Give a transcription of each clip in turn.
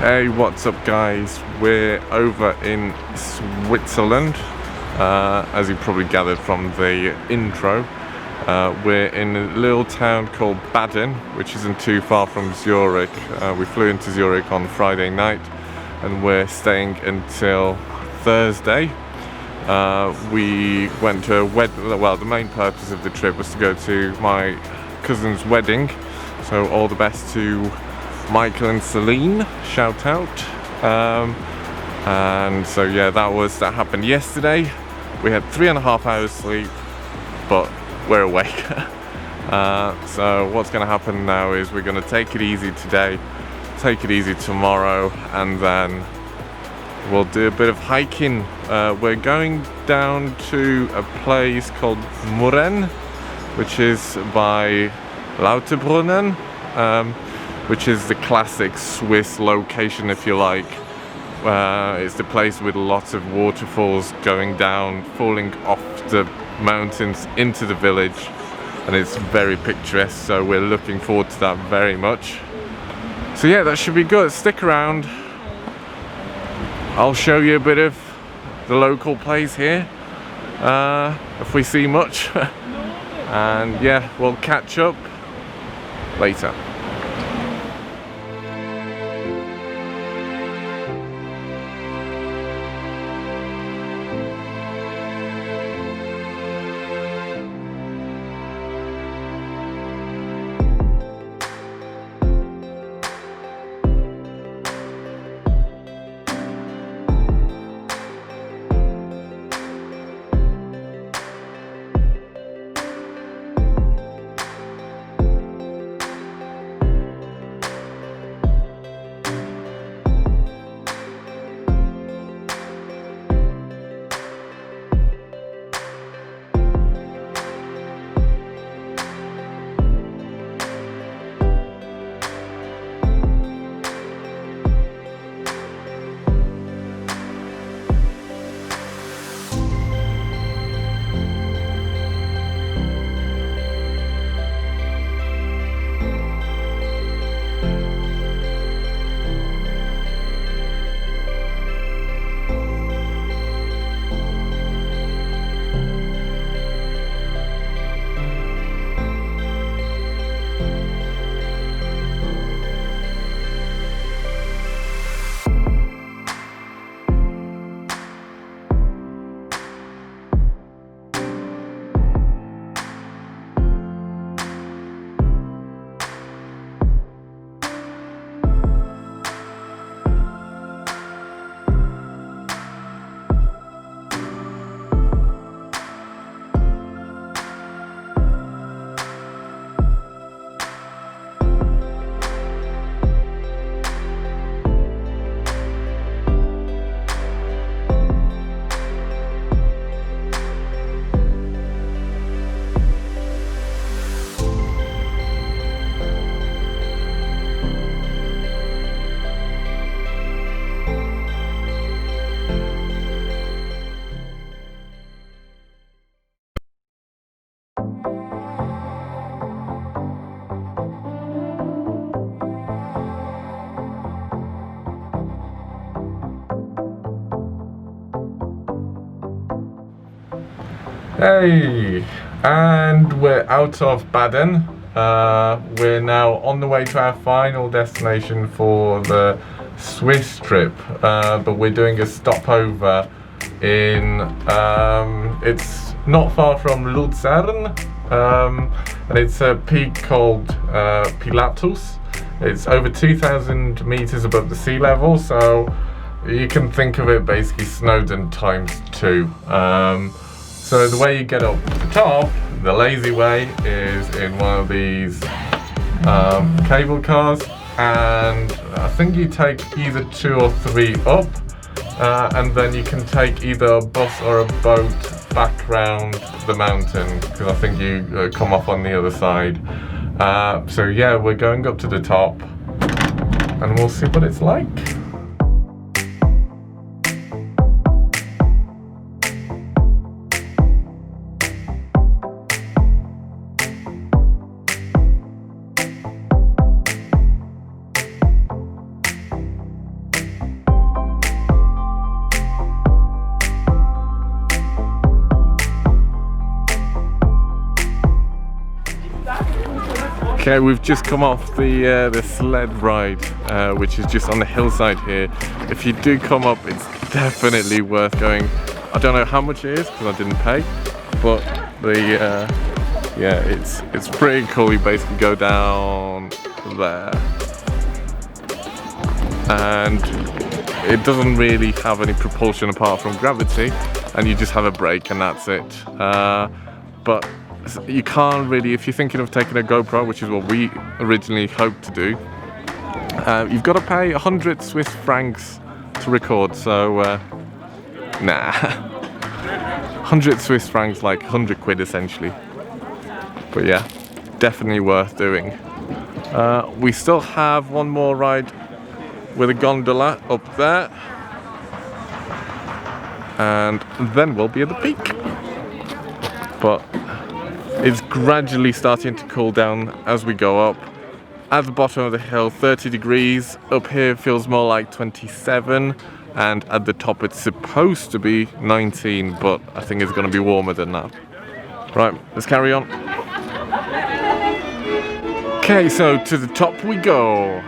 Hey, what's up guys? We're over in Switzerland, as you probably gathered from the intro. We're in a little town called Baden, which isn't too far from Zurich. We flew into Zurich on Friday night and we're staying until Thursday. We went to the main purpose of the trip was to go to my cousin's wedding, so all the best to Michael and Celine, shout out. And so yeah, that happened yesterday. We had 3.5 hours sleep, but we're awake. So what's going to happen now is we're going to take it easy today, take it easy tomorrow, and then we'll do a bit of hiking. We're going down to a place called Murren, which is by Lauterbrunnen, which is the classic Swiss location, if you like. It's the place with lots of waterfalls going down, falling off the mountains into the village, and it's very picturesque, so we're looking forward to that very much. So yeah, that should be good. Stick around. I'll show you a bit of the local place here, if we see much. And yeah, we'll catch up later. Hey, and we're out of Baden. We're now on the way to our final destination for the Swiss trip, but we're doing a stopover in, it's not far from Luzern, and it's a peak called Pilatus. It's over 2,000 meters above the sea level, so you can think of it basically Snowdon times 2. So the way you get up to the top, the lazy way, is in one of these cable cars, and I think you take either 2 or 3 up, and then you can take either a bus or a boat back round the mountain, because I think you come off on the other side. So yeah, we're going up to the top and we'll see what it's like. Okay, we've just come off the sled ride, which is just on the hillside here. If you do come up, it's definitely worth going. I don't know how much it is because I didn't pay, but yeah, it's pretty cool. You basically go down there, and it doesn't really have any propulsion apart from gravity, and you just have a brake and that's it. But you can't really, if you're thinking of taking a GoPro, which is what we originally hoped to do, you've got to pay 100 Swiss francs to record, so nah. 100 Swiss francs, like 100 quid essentially. But yeah, definitely worth doing. We still have one more ride with a gondola up there, and then we'll be at the peak. But it's gradually starting to cool down as we go up. At the bottom of the hill, 30 degrees. Up here feels more like 27, and at the top it's supposed to be 19, but I think it's going to be warmer than that. Right, let's carry on. Okay, so to the top we go.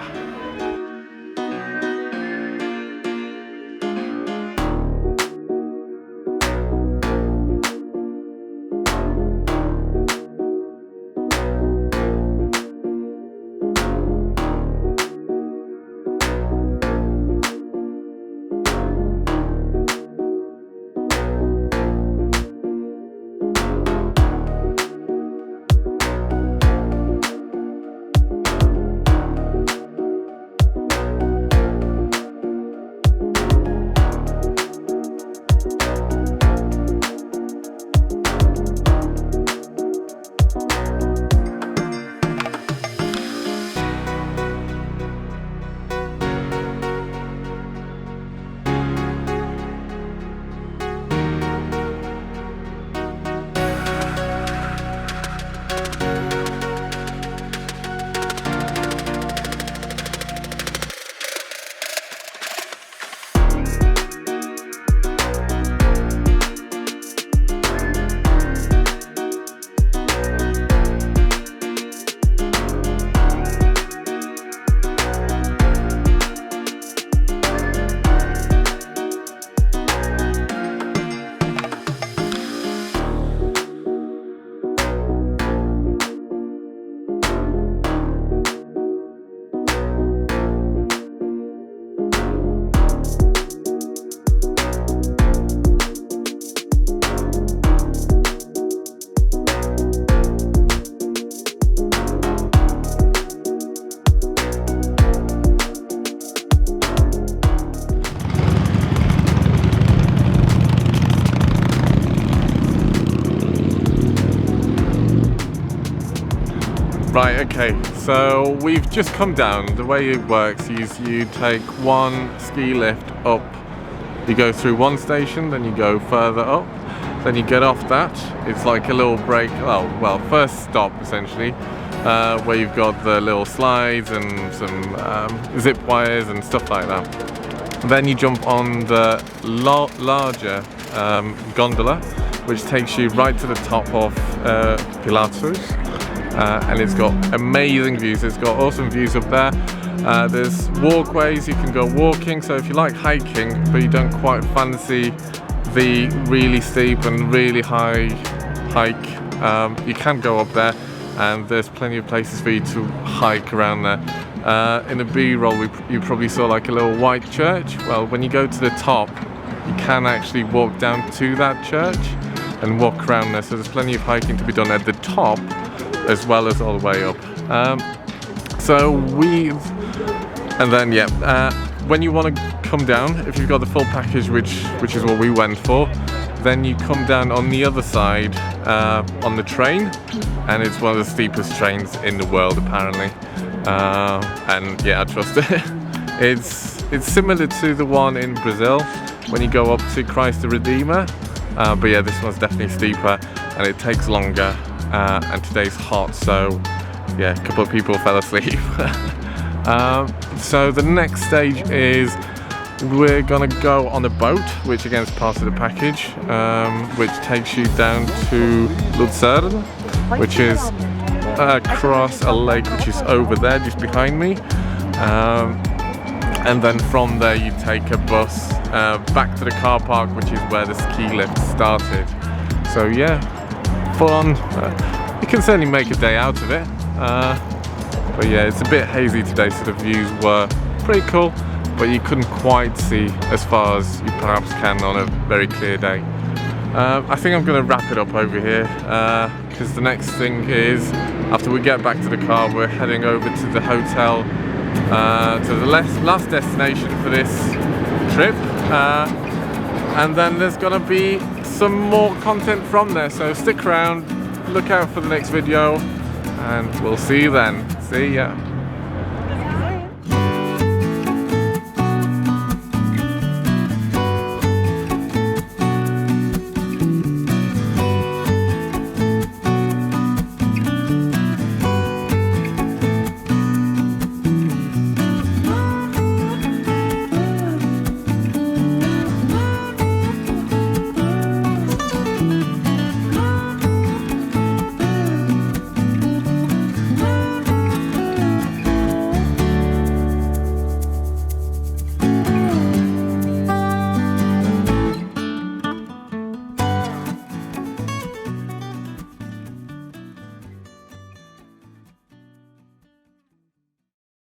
Right, okay, so we've just come down. The way it works is you take one ski lift up, you go through one station, then you go further up, then you get off that. It's like a little break, oh, well, first stop essentially, where you've got the little slides and some zip wires and stuff like that. Then you jump on the larger gondola, which takes you right to the top of Pilatus. And it's got amazing views. It's got awesome views up there. There's walkways, you can go walking, so if you like hiking but you don't quite fancy the really steep and really high hike, you can go up there, and there's plenty of places for you to hike around there. In the B-roll you probably saw like a little white church. Well, when you go to the top you can actually walk down to that church and walk around there, so there's plenty of hiking to be done at the top as well as all the way up. And then yeah, when you want to come down, if you've got the full package, which is what we went for, then you come down on the other side on the train, and it's one of the steepest trains in the world apparently. And yeah, I trust it. It's similar to the one in Brazil when you go up to Christ the Redeemer, but yeah, this one's definitely steeper and it takes longer. And today's hot, so yeah, a couple of people fell asleep. So the next stage is we're gonna go on a boat, which again is part of the package, which takes you down to Lucerne, which is across a lake which is over there just behind me, and then from there you take a bus back to the car park, which is where the ski lift started. So yeah, fun. You can certainly make a day out of it, but yeah, it's a bit hazy today, so the views were pretty cool, but you couldn't quite see as far as you perhaps can on a very clear day. I think I'm going to wrap it up over here, because the next thing is, after we get back to the car, we're heading over to the hotel, to the last destination for this trip, and then there's going to be some more content from there, so stick around, look out for the next video, and we'll see you then. See ya.